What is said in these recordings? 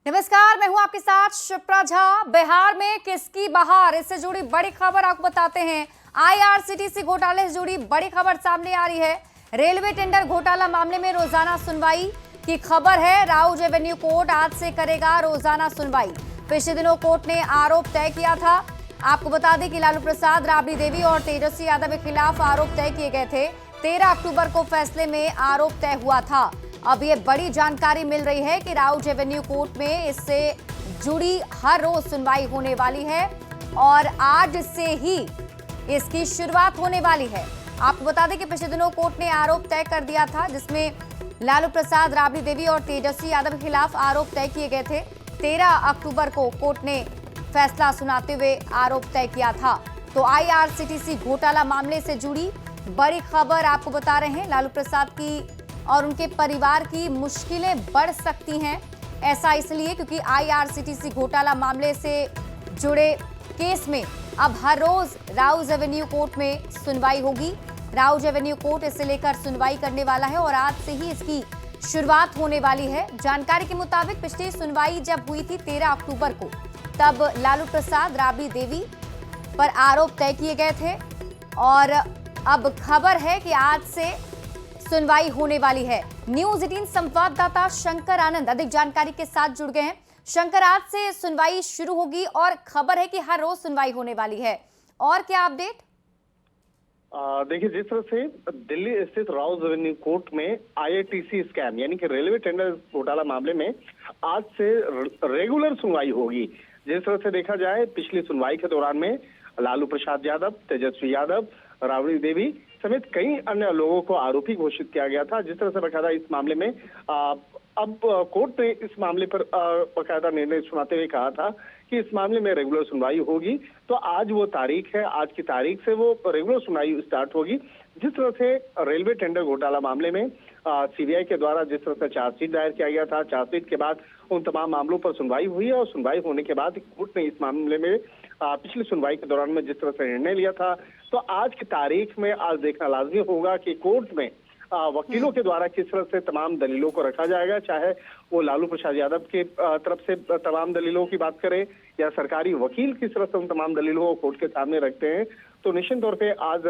नमस्कार, मैं हूं आपके साथ शिप्रा झा। बिहार में किसकी बहार, इससे जुड़ी बड़ी खबर आपको बताते हैं। आईआरसीटीसी घोटाले से जुड़ी बड़ी खबर सामने आ रही है। रेलवे टेंडर घोटाला मामले में रोजाना सुनवाई की खबर है। राउज एवेन्यू कोर्ट आज से करेगा रोजाना सुनवाई। पिछले दिनों कोर्ट ने आरोप तय किया था। आपको बता दें कि लालू प्रसाद, राबड़ी देवी और तेजस्वी यादव के खिलाफ आरोप तय किए गए थे। 13 अक्टूबर को फैसले में आरोप तय हुआ था। अब ये बड़ी जानकारी मिल रही है कि राउज एवेन्यू कोर्ट में इससे जुड़ी हर रोज सुनवाई होने वाली है और आज से ही इसकी शुरुआत होने वाली है। आपको बता दें कि पिछले दिनों कोर्ट ने आरोप तय कर दिया था, जिसमें लालू प्रसाद, राबड़ी देवी और तेजस्वी यादव के खिलाफ आरोप तय किए गए थे। 13 अक्टूबर को कोर्ट ने फैसला सुनाते हुए आरोप तय किया था। तो आईआरसीटीसी घोटाला मामले से जुड़ी बड़ी खबर आपको बता रहे हैं। लालू प्रसाद की और उनके परिवार की मुश्किलें बढ़ सकती हैं। ऐसा इसलिए क्योंकि आईआरसीटीसी घोटाला मामले से जुड़े केस में अब हर रोज राउज एवेन्यू कोर्ट में सुनवाई होगी। राउज एवेन्यू कोर्ट इसे लेकर सुनवाई करने वाला है और आज से ही इसकी शुरुआत होने वाली है। जानकारी के मुताबिक पिछली सुनवाई जब हुई थी 13 अक्टूबर को, तब लालू प्रसाद, राबड़ी देवी पर आरोप तय किए गए थे और अब खबर है कि आज से सुनवाई होने वाली है। न्यूज 18 संवाददाता शंकर आनंद अधिक जानकारी के साथ जुड़ गए हैं। शंकर, आज से सुनवाई शुरू होगी और खबर है कि हर रोज सुनवाई होने वाली है, और क्या अपडेट? देखिए, जिस तरह से दिल्ली स्थित राउज एवेन्यू कोर्ट में आईआरसीटीसी स्कैम यानी कि रेलवे टेंडर घोटाला मामले में आज से रेगुलर सुनवाई होगी। जिस तरह से देखा जाए, पिछली सुनवाई के दौरान में लालू प्रसाद यादव, तेजस्वी यादव, राबड़ी देवी समेत कई अन्य लोगों को आरोपी घोषित किया गया था। जिस तरह से बकायदा इस मामले में अब कोर्ट ने इस मामले पर बकायदा निर्णय सुनाते हुए कहा था कि इस मामले में रेगुलर सुनवाई होगी। तो आज वो तारीख है, आज की तारीख से वो रेगुलर सुनवाई स्टार्ट होगी। जिस तरह से रेलवे टेंडर घोटाला मामले में सीबीआई के द्वारा जिस तरह से चार्जशीट दायर किया गया था, चार्जशीट के बाद उन तमाम मामलों पर सुनवाई हुई है और सुनवाई होने के बाद कोर्ट ने इस मामले में पिछली सुनवाई के दौरान में जिस तरह से निर्णय लिया था, तो आज की तारीख में आज देखना लाजमी होगा कि कोर्ट में वकीलों के द्वारा किस तरह से तमाम दलीलों को रखा जाएगा, चाहे वो लालू प्रसाद यादव के तरफ से तमाम दलीलों की बात करें या सरकारी वकील किस तरह से उन तमाम दलीलों को कोर्ट के सामने रखते हैं। तो निश्चित तौर पे आज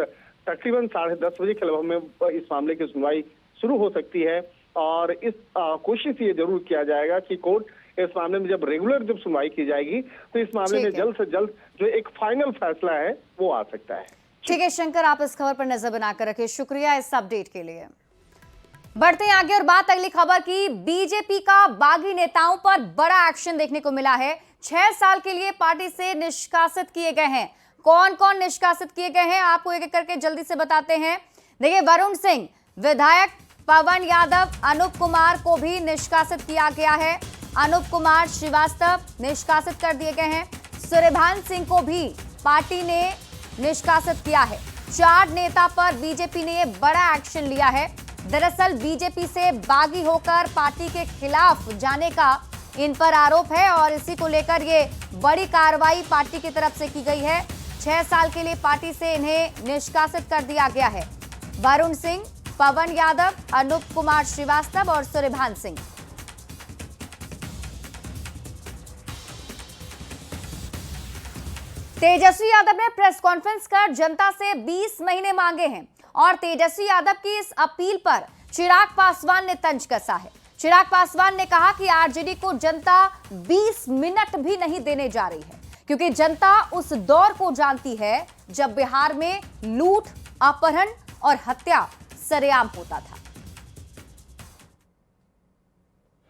तकरीबन 10:30 बजे के लगभग में इस मामले की सुनवाई शुरू हो सकती है और इस कोशिश ये जरूर किया जाएगा कि कोर्ट इस मामले में जब सुनवाई की जाएगी तो इस मामले में जल्द से जल्द जो एक फाइनल फैसला है वो आ सकता है। ठीक है शंकर, आप इस खबर पर नजर बनाकर रखें। शुक्रिया इस अपडेट के लिए। बढ़ते हैं आगे और बात अगली खबर की। बीजेपी का बागी नेताओं पर बड़ा एक्शन देखने को मिला है। 6 साल के लिए पार्टी से निष्कासित किए गए हैं। कौन कौन निष्कासित किए गए हैं, आपको एक एक करके जल्दी से बताते हैं। देखिए, वरुण सिंह, विधायक पवन यादव, अनूप कुमार को भी निष्कासित किया गया है। अनूप कुमार श्रीवास्तव निष्कासित कर दिए गए हैं। सूर्यभान सिंह को भी पार्टी ने निष्कासित किया है। 4 नेता पर बीजेपी ने बड़ा एक्शन लिया है। दरअसल बीजेपी से बागी होकर पार्टी के खिलाफ जाने का इन पर आरोप है और इसी को लेकर ये बड़ी कार्रवाई पार्टी की तरफ से की गई है। 6 साल के लिए पार्टी से इन्हें निष्कासित कर दिया गया है। वरुण सिंह, पवन यादव, अनूप कुमार श्रीवास्तव और सूर्यभान सिंह। तेजस्वी यादव ने प्रेस कॉन्फ्रेंस कर जनता से 20 महीने मांगे हैं और तेजस्वी यादव की इस अपील पर चिराग पासवान ने तंज कसा है। चिराग पासवान ने कहा कि आरजेडी को जनता 20 मिनट भी नहीं देने जा रही है, क्योंकि जनता उस दौर को जानती है जब बिहार में लूट, अपहरण और हत्या सरेआम होता था।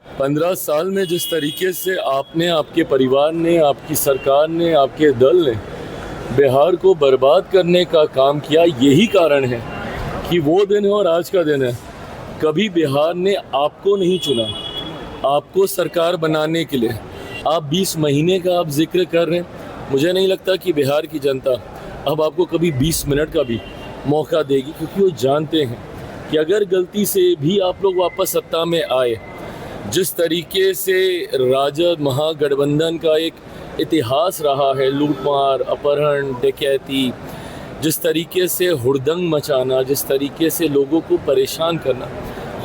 15 साल में जिस तरीके से आपने, आपके परिवार ने, आपकी सरकार ने, आपके दल ने बिहार को बर्बाद करने का काम किया, यही कारण है कि वो दिन है और आज का दिन है। कभी बिहार ने आपको नहीं चुना, आपको सरकार बनाने के लिए। आप 20 महीने का आप जिक्र कर रहे हैं। मुझे नहीं लगता कि बिहार की जनता अब आपको कभी 20 मिनट का भी मौका देगी, क्योंकि वो जानते हैं कि अगर गलती से भी आप लोग वापस सत्ता में आए, जिस तरीके से राजद महागठबंधन का एक इतिहास रहा है, लूटमार, अपहरण, डकैती, जिस तरीके से हुड़दंग मचाना, जिस तरीके से लोगों को परेशान करना,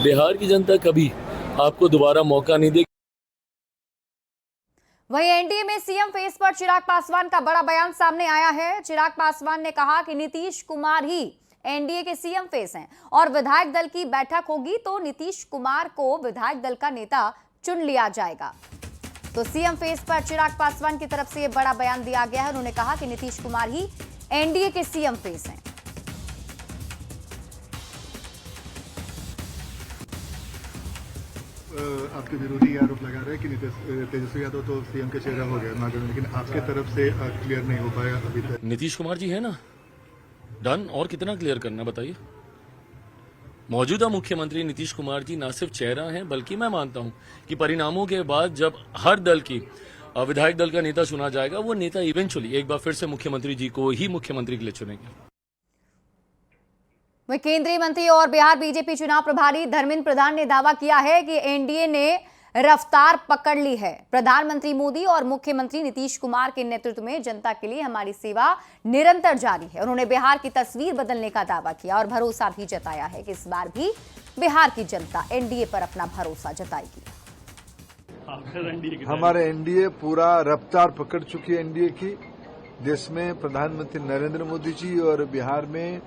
बिहार की जनता कभी आपको दोबारा मौका नहीं देगी। वहीं एनडीए में सीएम फेस पर चिराग पासवान का बड़ा बयान सामने आया है। चिराग पासवान ने कहा कि नीतीश कुमार ही एनडीए के सीएम फेस हैं और विधायक दल की बैठक होगी तो नीतीश कुमार को विधायक दल का नेता चुन लिया जाएगा। तो सीएम फेस पर चिराग पासवान की तरफ से यह बड़ा बयान दिया गया है। उन्होंने कहा कि नीतीश कुमार ही एनडीए के सीएम फेस हैं। आपके विरोधी आरोप लगा रहे हैं कि तेजस्वी यादव तो सीएम के चेहरा हो गया, लेकिन आपके तरफ से क्लियर नहीं हो पाया अभी तक। नीतीश कुमार जी है ना, डन। और कितना क्लियर करना बताइए। मौजूदा मुख्यमंत्री नीतीश कुमार जी ना सिर्फ चेहरा हैं, बल्कि मैं मानता हूं कि परिणामों के बाद जब हर दल की विधायक दल का नेता चुना जाएगा, वो नेता इवेंचुअली एक बार फिर से मुख्यमंत्री जी को ही मुख्यमंत्री के लिए चुनेंगे। वहीं केंद्रीय मंत्री और बिहार बीजेपी चुनाव प्रभारी धर्मेंद्र प्रधान ने दावा किया है कि एनडीए ने रफ्तार पकड़ ली है। प्रधानमंत्री मोदी और मुख्यमंत्री नीतीश कुमार के नेतृत्व में जनता के लिए हमारी सेवा निरंतर जारी है। उन्होंने बिहार की तस्वीर बदलने का दावा किया और भरोसा भी जताया है कि इस बार भी बिहार की जनता एनडीए पर अपना भरोसा जताएगी। हमारे एनडीए पूरा रफ्तार पकड़ चुकी है। एनडीए की देश में प्रधानमंत्री नरेंद्र मोदी जी और बिहार में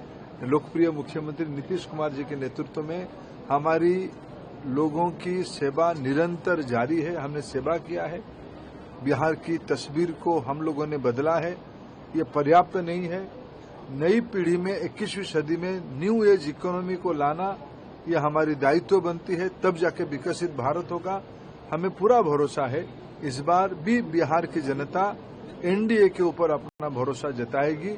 लोकप्रिय मुख्यमंत्री नीतीश कुमार जी के नेतृत्व में हमारी लोगों की सेवा निरंतर जारी है। हमने सेवा किया है। बिहार की तस्वीर को हम लोगों ने बदला है। ये पर्याप्त नहीं है। नई पीढ़ी में 21वीं सदी में न्यू एज इकोनॉमी को लाना ये हमारी दायित्व बनती है, तब जाके विकसित भारत होगा। हमें पूरा भरोसा है इस बार भी बिहार की जनता एनडीए के ऊपर अपना भरोसा जताएगी।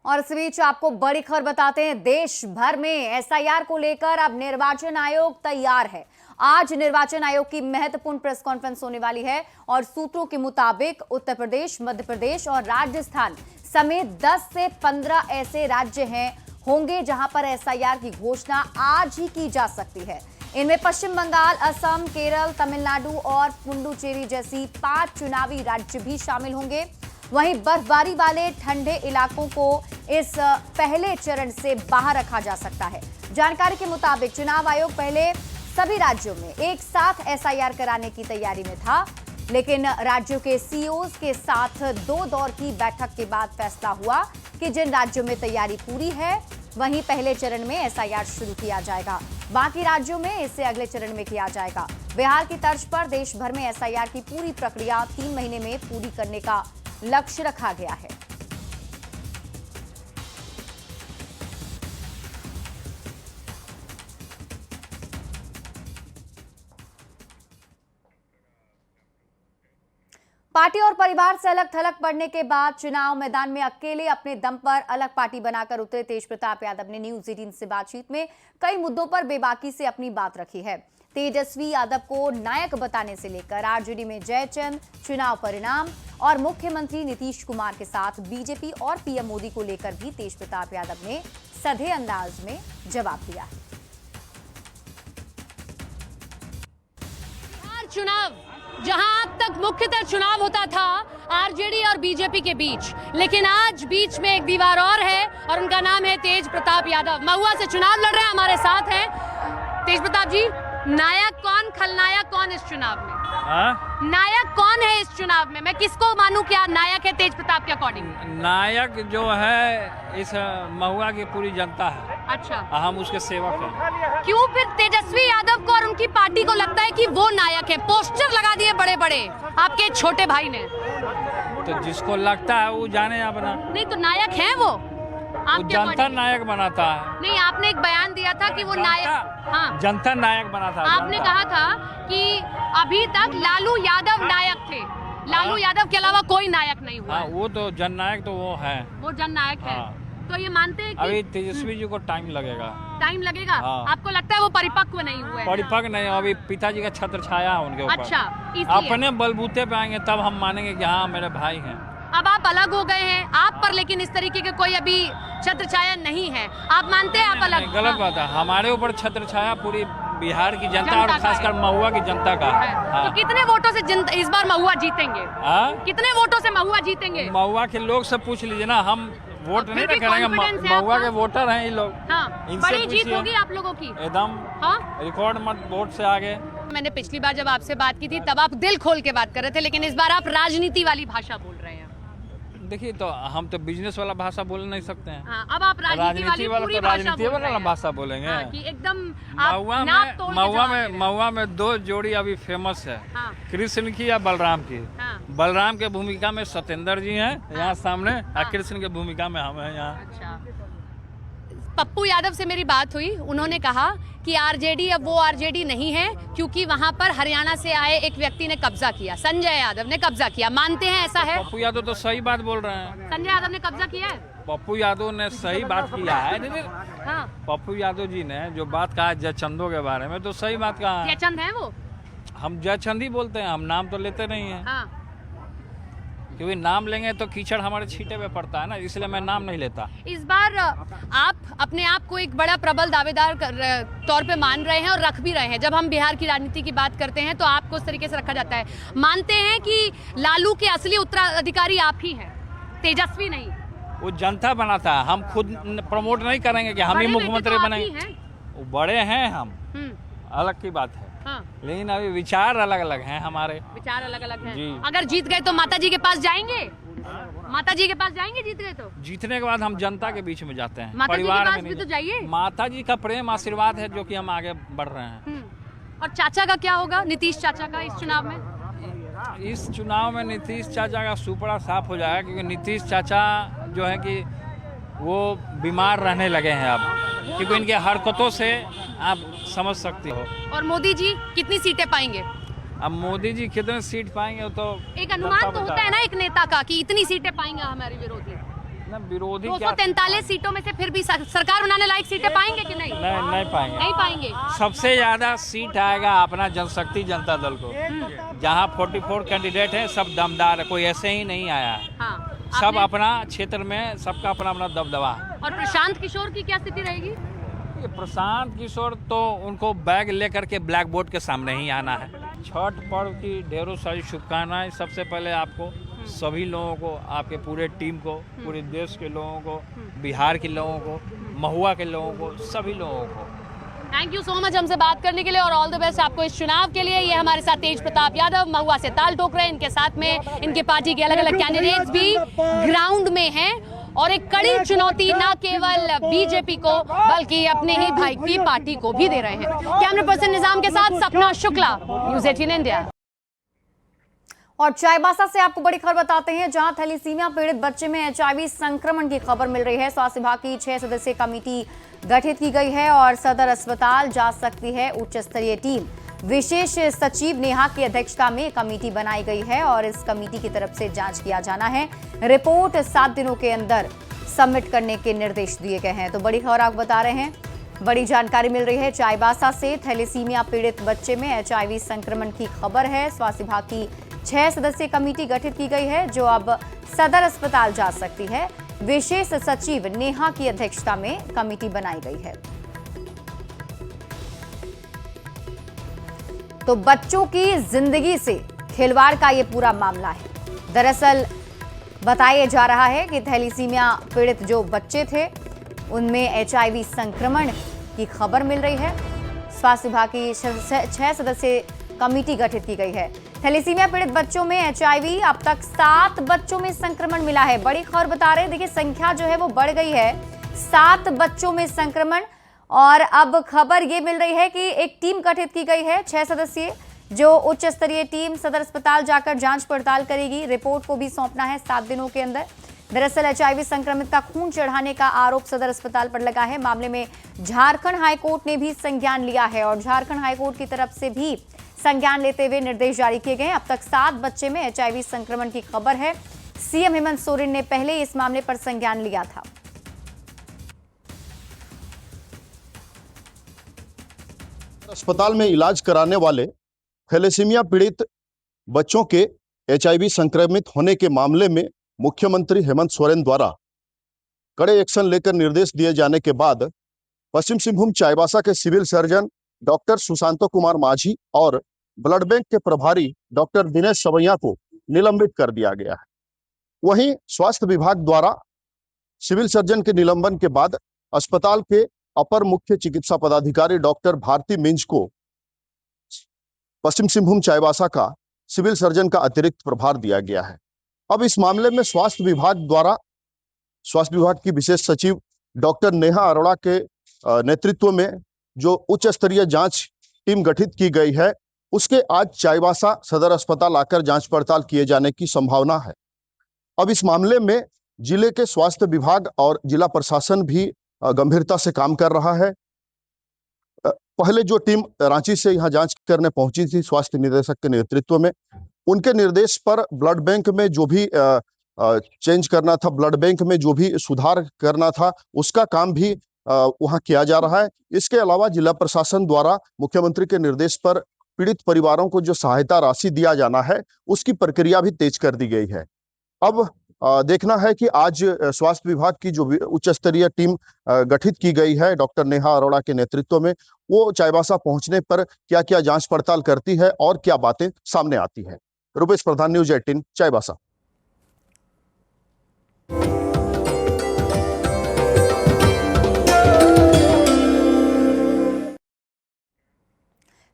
और इस बीच आपको बड़ी खबर बताते हैं, देश भर में एसआईआर को लेकर अब निर्वाचन आयोग तैयार है। आज निर्वाचन आयोग की महत्वपूर्ण प्रेस कॉन्फ्रेंस होने वाली है और सूत्रों के मुताबिक उत्तर प्रदेश, मध्य प्रदेश और राजस्थान समेत 10 से 15 ऐसे राज्य होंगे जहां पर एसआईआर की घोषणा आज ही की जा सकती है। इनमें पश्चिम बंगाल, असम, केरल, तमिलनाडु और पुडुचेरी जैसी 5 चुनावी राज्य भी शामिल होंगे। वहीं बर्फबारी वाले ठंडे इलाकों को इस पहले चरण से बाहर रखा जा सकता है। जानकारी के मुताबिक चुनाव आयोग पहले सभी राज्यों में एक साथ एसआईआर कराने की तैयारी में था, लेकिन राज्यों के सीईओज के साथ 2 दौर की बैठक के बाद फैसला हुआ कि जिन राज्यों में तैयारी पूरी है वहीं पहले चरण में एसआईआर शुरू किया जाएगा, बाकी राज्यों में इसे अगले चरण में किया जाएगा। बिहार की तर्ज पर देश भर में एसआईआर की पूरी प्रक्रिया 3 महीने में पूरी करने का लक्ष्य रखा गया है। पार्टी और परिवार से अलग थलग पड़ने के बाद चुनाव मैदान में अकेले अपने दम पर अलग पार्टी बनाकर उतरे तेज प्रताप यादव ने न्यूज 18 से बातचीत में कई मुद्दों पर बेबाकी से अपनी बात रखी है। तेजस्वी यादव को नायक बताने से लेकर आरजेडी में जयचंद, चुनाव परिणाम और मुख्यमंत्री नीतीश कुमार के साथ बीजेपी और पीएम मोदी को लेकर भी तेज प्रताप यादव ने सधे अंदाज में जवाब दिया है। बिहार चुनाव जहां अब तक मुख्यतः चुनाव होता था आरजेडी और बीजेपी के बीच, लेकिन आज बीच में एक दीवार और है और उनका नाम है तेज प्रताप यादव। महुआ से चुनाव लड़ रहे हैं, हमारे साथ हैं तेज प्रताप जी। नायक कौन, खलनायक कौन इस चुनाव में? नायक कौन है इस चुनाव में? मैं किसको मानूं क्या नायक है तेज प्रताप के अकॉर्डिंग? नायक जो है इस महुआ की पूरी जनता है। अच्छा, हम उसके सेवक हैं। क्यों फिर तेजस्वी यादव को और उनकी पार्टी को लगता है कि वो नायक है? पोस्टर लगा दिए बड़े बड़े आपके छोटे भाई ने। तो जिसको लगता है वो जाने अपना। नहीं तो नायक है वो जनता नायक बनाता है। नहीं, आपने एक बयान दिया था कि वो नायक, हाँ, जनता नायक बनाता है। आपने कहा था कि अभी तक लालू यादव नायक थे, लालू यादव के अलावा कोई नायक नहीं हुआ। हाँ, वो तो जननायक तो वो है, वो जननायक है। तो ये मानते हैं कि अभी तेजस्वी जी को टाइम लगेगा। टाइम लगेगा? हाँ। आपको लगता है वो परिपक्व नहीं हुए? परिपक्व नहीं, अभी पिताजी का छत्र छाया है उनके ऊपर। अच्छा, अपने बलबूते पे आएंगे तब हम मानेंगे कि हाँ मेरे भाई हैं। अब आप अलग हो गए हैं, आप पर लेकिन इस तरीके के कोई अभी छत्र छाया नहीं है। आप मानते हैं आप अलग? गलत बात है, हमारे ऊपर छत्र छाया पूरी बिहार की जनता और खासकर महुआ की जनता का है। हाँ। तो कितने वोटों से इस बार महुआ जीतेंगे? कितने वोटों से महुआ जीतेंगे? महुआ के लोग से पूछ लीजिए ना, हम वोट नहीं करेंगे, महुआ के वोटर हैं ये लोग। हाँ, बड़ी जीत होगी आप लोगों की एकदम। हाँ, रिकॉर्ड मत वोट से आगे। मैंने पिछली बार जब आपसे बात की थी तब आप दिल खोल के बात कर रहे थे, लेकिन इस बार आप राजनीति वाली भाषा बोल रहे हैं। देखिए, तो हम तो बिजनेस वाला भाषा बोल नहीं सकते हैं। हाँ, अब आप राजनीति वाला तो राजनीति वाला भाषा बोलेंगे। हाँ, कि एकदम आप नाप तोड़ के जवाब दे रहे हैं। महुआ में 2 जोड़ी अभी फेमस है, हाँ। कृष्ण की या बलराम की। हाँ। बलराम के भूमिका में सत्येंद्र जी हैं यहाँ सामने, और कृष्ण के भूमिका में हम हैं यहाँ। अच्छा, पप्पू यादव से मेरी बात हुई, उन्होंने कहा कि आरजेडी अब वो आरजेडी नहीं है क्योंकि वहां पर हरियाणा से आए एक व्यक्ति ने कब्जा किया, संजय यादव ने कब्जा किया। मानते हैं ऐसा है? पप्पू यादव तो सही बात बोल रहे हैं। संजय यादव ने कब्जा किया है? पप्पू यादव ने सही बात किया है। हाँ। पप्पू यादव जी ने जो बात कहा जयचंदों के बारे में, तो सही बात कहा है। जयचंद है वो? हम जयचंद ही बोलते हैं, हम नाम तो लेते नहीं हैं। हाँ। क्योंकि नाम लेंगे तो कीचड़ हमारे छींटे पे पड़ता है ना, इसलिए मैं नाम नहीं लेता। इस बार आप अपने आप को एक बड़ा प्रबल दावेदार तौर पे मान रहे हैं और रख भी रहे हैं। जब हम बिहार की राजनीति की बात करते हैं तो आपको उस तरीके से रखा जाता है। मानते हैं कि लालू के असली उत्तराधिकारी आप ही हैं, तेजस्वी नहीं? वो जनता बनाता है, हम खुद प्रमोट नहीं करेंगे कि हम ही मुख्यमंत्री बनेंगे। वो बड़े हैं हम, अलग की बात है। हाँ। लेकिन अभी विचार अलग अलग हैं हमारे। विचार अलग अलग हैं। जी। अगर जीत गए तो माता जी के पास जाएंगे? माता जी के पास जाएंगे जीत गए तो? जीतने के बाद हम जनता के बीच में जाते हैं, माता जी के परिवार पास में भी नहीं तो जाइए। माता जी का प्रेम आशीर्वाद है जो कि हम आगे बढ़ रहे हैं। और चाचा का क्या होगा, नीतीश चाचा का इस चुनाव में? इस चुनाव में नीतीश चाचा का सुपड़ा साफ हो जाएगा, क्योंकि नीतीश चाचा जो है कि वो बीमार रहने लगे हैं अब, क्योंकि इनके हरकतों से आप समझ सकते हो। और मोदी जी कितनी सीटें पाएंगे? अब मोदी जी कितने सीट पाएंगे तो एक अनुमान तो होता है ना एक नेता का कि इतनी सीटें पाएंगे हमारे विरोधी। ना विरोधी क्या 243 सीटों में से फिर भी सरकार बनाने लायक सीटें पाएंगे कि नहीं? नहीं पाएंगे। नहीं पाएंगे। सबसे ज्यादा सीट आएगा अपना जनशक्ति जनता दल को, जहाँ 44 कैंडिडेट है, सब दमदार है, कोई ऐसे ही नहीं आया है। हाँ, सब अपना क्षेत्र में सबका अपना अपना दबदबा है। और प्रशांत किशोर की क्या स्थिति रहेगी? ये प्रशांत किशोर तो उनको बैग लेकर के ब्लैक बोर्ड के सामने ही आना है। छठ पर्व की ढेरों सारी शुभकामनाएं सबसे पहले आपको, सभी लोगों को, आपके पूरे टीम को, पूरे देश के लोगों को, बिहार के लोगों को, महुआ के लोगों को, सभी लोगों को। थैंक यू सो मच हमसे बात करने के लिए और ऑल द बेस्ट आपको इस चुनाव के लिए। ये हमारे साथ तेज प्रताप यादव महुआ से ताल ठोक रहे हैं, इनके साथ में इनके पार्टी के अलग अलग कैंडिडेट्स भी ग्राउंड में हैं और एक कड़ी चुनौती न केवल बीजेपी को बल्कि अपने ही भाई की पार्टी को भी दे रहे हैं। कैमरा पर्सन निजाम के साथ सपना शुक्ला, न्यूज़ 18 इंडिया। और चाईबासा से आपको बड़ी खबर बताते हैं, जहां थैलीसीमिया पीड़ित बच्चे में HIV संक्रमण की खबर मिल रही है। स्वास्थ्य विभाग की 6 सदस्यीय कमेटी गठित की गई है और सदर अस्पताल जा सकती है उच्च स्तरीय टीम। विशेष सचिव नेहा की अध्यक्षता में कमेटी बनाई गई है और इस कमेटी की तरफ से जांच किया जाना है। रिपोर्ट 7 दिनों के अंदर सबमिट करने के निर्देश दिए गए हैं। तो बड़ी खबर आपको बता रहे हैं, बड़ी जानकारी मिल रही है चाईबासा से। थैलीसीमिया पीड़ित बच्चे में HIV संक्रमण की खबर है। स्वास्थ्य विभाग की 6 सदस्यीय कमेटी गठित की गई है जो अब सदर अस्पताल जा सकती है। विशेष सचिव नेहा की अध्यक्षता में कमेटी बनाई गई है। तो बच्चों की जिंदगी से खिलवाड़ का ये पूरा मामला है। दरअसल बताया जा रहा है कि थैलीसीमिया पीड़ित जो बच्चे थे उनमें HIV संक्रमण की खबर मिल रही है। स्वास्थ्य विभाग की 6 सदस्यीय कमेटी गठित की गई है। थैलीसीमिया पीड़ित बच्चों में HIV अब तक 7 बच्चों में संक्रमण मिला है। बड़ी खबर बता रहे हैं, देखिए संख्या जो है वो बढ़ गई है, 7 बच्चों में संक्रमण। और अब खबर ये मिल रही है कि एक टीम गठित की गई है 6 सदस्यीय, जो उच्च स्तरीय टीम सदर अस्पताल जाकर जांच पड़ताल करेगी। रिपोर्ट को भी सौंपना है 7 दिनों के अंदर। दरअसल HIV संक्रमित का खून चढ़ाने का आरोप सदर अस्पताल पर लगा है। मामले में झारखंड हाईकोर्ट ने भी संज्ञान लिया है और झारखंड हाईकोर्ट की तरफ से भी संज्ञान लेते हुए निर्देश जारी किए गए हैं। अब तक 7 बच्चे में HIV संक्रमण की खबर है। सीएम हेमंत सोरेन ने पहले इस मामले पर संज्ञान लिया था। अस्पताल में इलाज कराने वाले थैलेसीमिया पीड़ित बच्चों के HIV संक्रमित होने के मामले में मुख्यमंत्री हेमंत सोरेन द्वारा कड़े एक्शन लेकर निर्देश दिए जाने के बाद पश्चिम सिंहभूम चाईबासा के civil surgeon doctor Sushanto Kumar Majhi और ब्लड बैंक के प्रभारी डॉक्टर दिनेश सवैया को निलंबित कर दिया गया है। वहीं स्वास्थ्य विभाग द्वारा सिविल सर्जन के निलंबन के बाद अस्पताल के अपर मुख्य चिकित्सा पदाधिकारी डॉक्टर भारती मिंज को पश्चिम सिंहभूम चाईबासा का सिविल सर्जन का अतिरिक्त प्रभार दिया गया है। अब इस मामले में स्वास्थ्य विभाग की विशेष सचिव डॉक्टर नेहा अरोड़ा के नेतृत्व में जो उच्च स्तरीय जांच टीम गठित की गई है, उसके आज चाईबासा सदर अस्पताल आकर जांच पड़ताल किए जाने की संभावना है। अब इस मामले में जिले के स्वास्थ्य विभाग और जिला प्रशासन भी गंभीरता से काम कर रहा है। पहले जो टीम रांची से यहां जांच करने पहुंची थी स्वास्थ्य निदेशक के नेतृत्व में, उनके निर्देश पर ब्लड बैंक में जो भी चेंज करना था, ब्लड बैंक में जो भी सुधार करना था, उसका काम भी वहां किया जा रहा है। इसके अलावा जिला प्रशासन द्वारा मुख्यमंत्री के निर्देश पर पीड़ित परिवारों को जो सहायता राशि दिया जाना है, उसकी प्रक्रिया भी तेज कर दी गई है। अब देखना है कि आज स्वास्थ्य विभाग की जो उच्च स्तरीय टीम गठित की गई है डॉक्टर नेहा अरोड़ा के नेतृत्व में, वो चाईबासा पहुंचने पर क्या क्या जांच पड़ताल करती है और क्या बातें सामने आती है। रुपेश प्रधान, न्यूज 18 चाईबासा।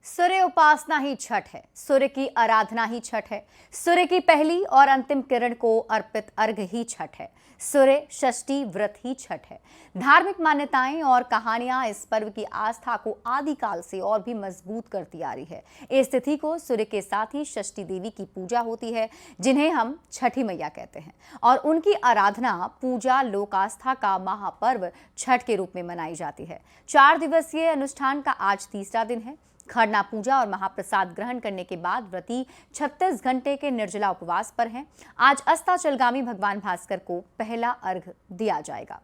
सूर्य उपासना ही छठ है, सूर्य की आराधना ही छठ है, सूर्य की पहली और अंतिम किरण को अर्पित अर्घ ही छठ है, सूर्य षष्ठी व्रत ही छठ है। धार्मिक मान्यताएं और कहानियां इस पर्व की आस्था को आदिकाल से और भी मजबूत करती आ रही है। इस तिथि को सूर्य के साथ ही षष्ठी देवी की पूजा होती है, जिन्हें हम छठी मैया कहते हैं, और उनकी आराधना, पूजा, लोक आस्था का महापर्व छठ के रूप में मनाई जाती है। 4 दिवसीय अनुष्ठान का आज तीसरा दिन है। खरना पूजा और महाप्रसाद ग्रहण करने के बाद व्रती 36 घंटे के निर्जला उपवास पर हैं। आज अस्ताचलगामी भगवान भास्कर को पहला अर्घ दिया जाएगा।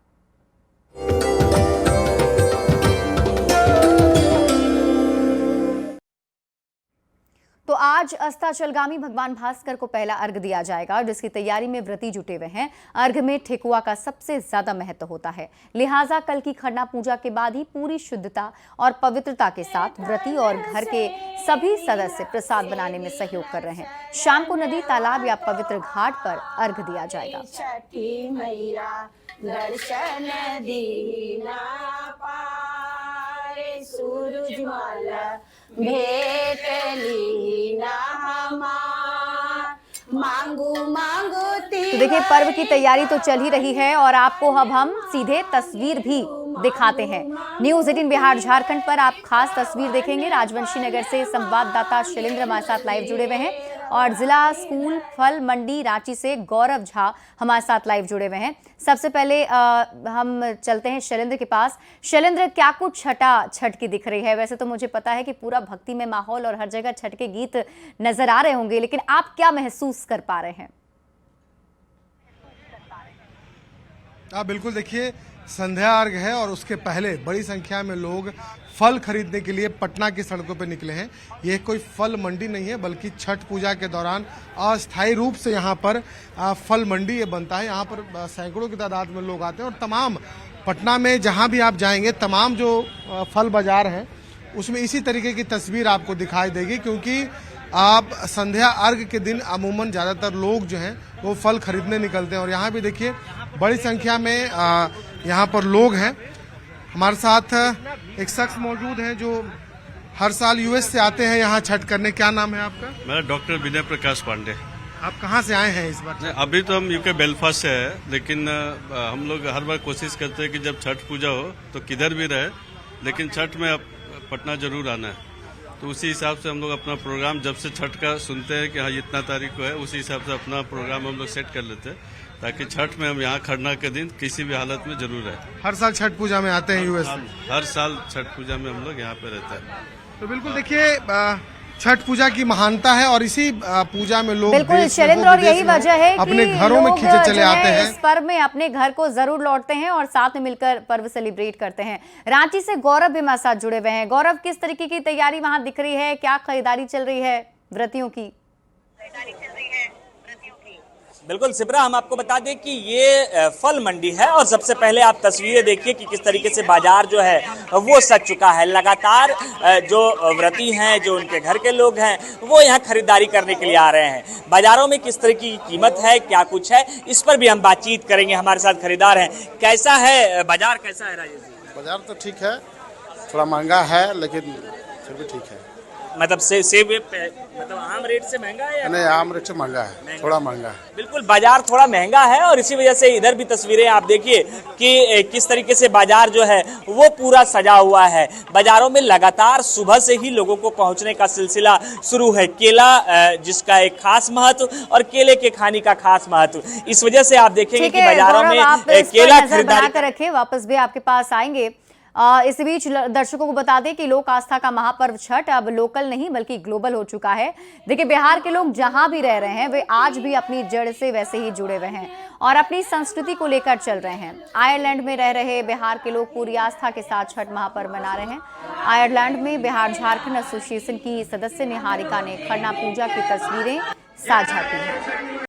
तो आज अस्ताचलगामी भगवान भास्कर को पहला अर्घ दिया जाएगा, जिसकी तैयारी में व्रती जुटे हुए हैं। अर्घ में ठेकुआ का सबसे ज्यादा महत्व होता है, लिहाजा कल की खरना पूजा के बाद ही पूरी शुद्धता और पवित्रता के साथ व्रती और घर के सभी सदस्य प्रसाद बनाने में सहयोग कर रहे हैं। शाम को नदी, तालाब या पवित्र घाट पर अर्घ दिया जाएगा। छठी मैया दर्शन दीना पारे, सूरजमाला भेट लीना हमार, मांगू मांगू। तो देखिए, पर्व की तैयारी तो चल ही रही है और आपको अब हम सीधे तस्वीर भी दिखाते हैं। न्यूज 18 बिहार झारखंड पर आप खास तस्वीर देखेंगे। राजवंशी नगर से संवाददाता शैलेंद्र हमारे साथ लाइव जुड़े हुए हैं और जिला स्कूल फल मंडी रांची से गौरव झा हमारे साथ लाइव जुड़े हुए हैं। सबसे पहले हम चलते हैं शैलेंद्र के पास। शैलेंद्र, क्या कुछ छठ की दिख रही है? वैसे तो मुझे पता है कि पूरा भक्ति में माहौल और हर जगह छठ के गीत नजर आ रहे होंगे, लेकिन आप क्या महसूस कर पा रहे हैं? बिल्कुल, देखिए संध्या अर्घ है और उसके पहले बड़ी संख्या में लोग फल खरीदने के लिए पटना की सड़कों पर निकले हैं। ये कोई फल मंडी नहीं है, बल्कि छठ पूजा के दौरान अस्थायी रूप से यहाँ पर फल मंडी ये बनता है। यहाँ पर सैकड़ों की तादाद में लोग आते हैं और तमाम पटना में जहाँ भी आप जाएंगे, तमाम जो फल बाजार हैं उसमें इसी तरीके की तस्वीर आपको दिखाई देगी, क्योंकि आप संध्या अर्घ के दिन अमूमन ज़्यादातर लोग जो हैं वो फल खरीदने निकलते हैं। और यहाँ भी देखिए बड़ी संख्या में यहाँ पर लोग हैं। हमारे साथ एक शख्स मौजूद है जो हर साल यूएस से आते हैं यहाँ छठ करने। क्या नाम है आपका? मेरा डॉक्टर विनय प्रकाश पांडे। आप कहाँ से आए हैं इस बार? अभी तो हम यूके बेलफास्ट से है, लेकिन हम लोग हर बार कोशिश करते हैं कि जब छठ पूजा हो तो किधर भी रहे, लेकिन छठ में पटना जरूर आना है। तो उसी हिसाब से हम लोग अपना प्रोग्राम जब से छठ का सुनते हैं कि हाँ इतना तारीख को है, उसी हिसाब से अपना प्रोग्राम हम लोग सेट कर लेते हैं, ताकि छठ में हम यहाँ खरना के दिन किसी भी हालत में जरूर रहे। हर साल छठ पूजा में आते हैं यूएस? हर साल छठ पूजा में हम लोग यहाँ पे रहते हैं। तो बिल्कुल देखिए छठ पूजा की महानता है और इसी पूजा में लोग बिल्कुल शैलेंद्र, और यही वजह है कि अपने घरों में खींचे चले आते हैं। इस पर्व में अपने घर को जरूर लौटते हैं और साथ में मिलकर पर्व सेलिब्रेट करते हैं। रांची से गौरव भी हमारे साथ जुड़े हुए हैं। गौरव, किस तरीके की तैयारी वहां दिख रही है? क्या खरीदारी चल रही है व्रतियों की? बिल्कुल सिब्रा, हम आपको बता दें कि ये फल मंडी है और सबसे पहले आप तस्वीरें देखिए कि किस तरीके से बाजार जो है वो सज चुका है। लगातार जो व्रती हैं, जो उनके घर के लोग हैं, वो यहाँ खरीदारी करने के लिए आ रहे हैं। बाजारों में किस तरह की कीमत है, क्या कुछ है, इस पर भी हम बातचीत करेंगे। हमारे साथ खरीदार हैं। कैसा है बाजार, कैसा है राजेश जी? बाजार तो ठीक है, थोड़ा महंगा है लेकिन फिर भी ठीक है। मतलब सेब मतलब आम रेट से महंगा है या नहीं, आम रेट से महंगा है, थोड़ा महंगा है। बिल्कुल बाजार थोड़ा महंगा है और इसी वजह से इधर भी तस्वीरें आप देखिए कि किस तरीके से बाजार जो है वो पूरा सजा हुआ है। बाजारों में लगातार सुबह से ही लोगों को पहुंचने का सिलसिला शुरू है। केला जिसका एक खास महत्व और केले के खाने का खास महत्व, इस वजह से आप देखेंगे कि बाजारों में केला खरीदारी रखे। वापस भी आपके पास आएंगे। इस बीच दर्शकों को बता दें कि लोक आस्था का महापर्व छठ अब लोकल नहीं बल्कि ग्लोबल हो चुका है। देखिए बिहार के लोग जहां भी रह रहे हैं वे आज भी अपनी जड़ से वैसे ही जुड़े हुए हैं और अपनी संस्कृति को लेकर चल रहे हैं। आयरलैंड में रह रहे बिहार के लोग पूरी आस्था के साथ छठ महापर्व मना रहे हैं। आयरलैंड में बिहार झारखंड एसोसिएशन की सदस्य निहारिका ने खरना पूजा की तस्वीरें साझा की हैं।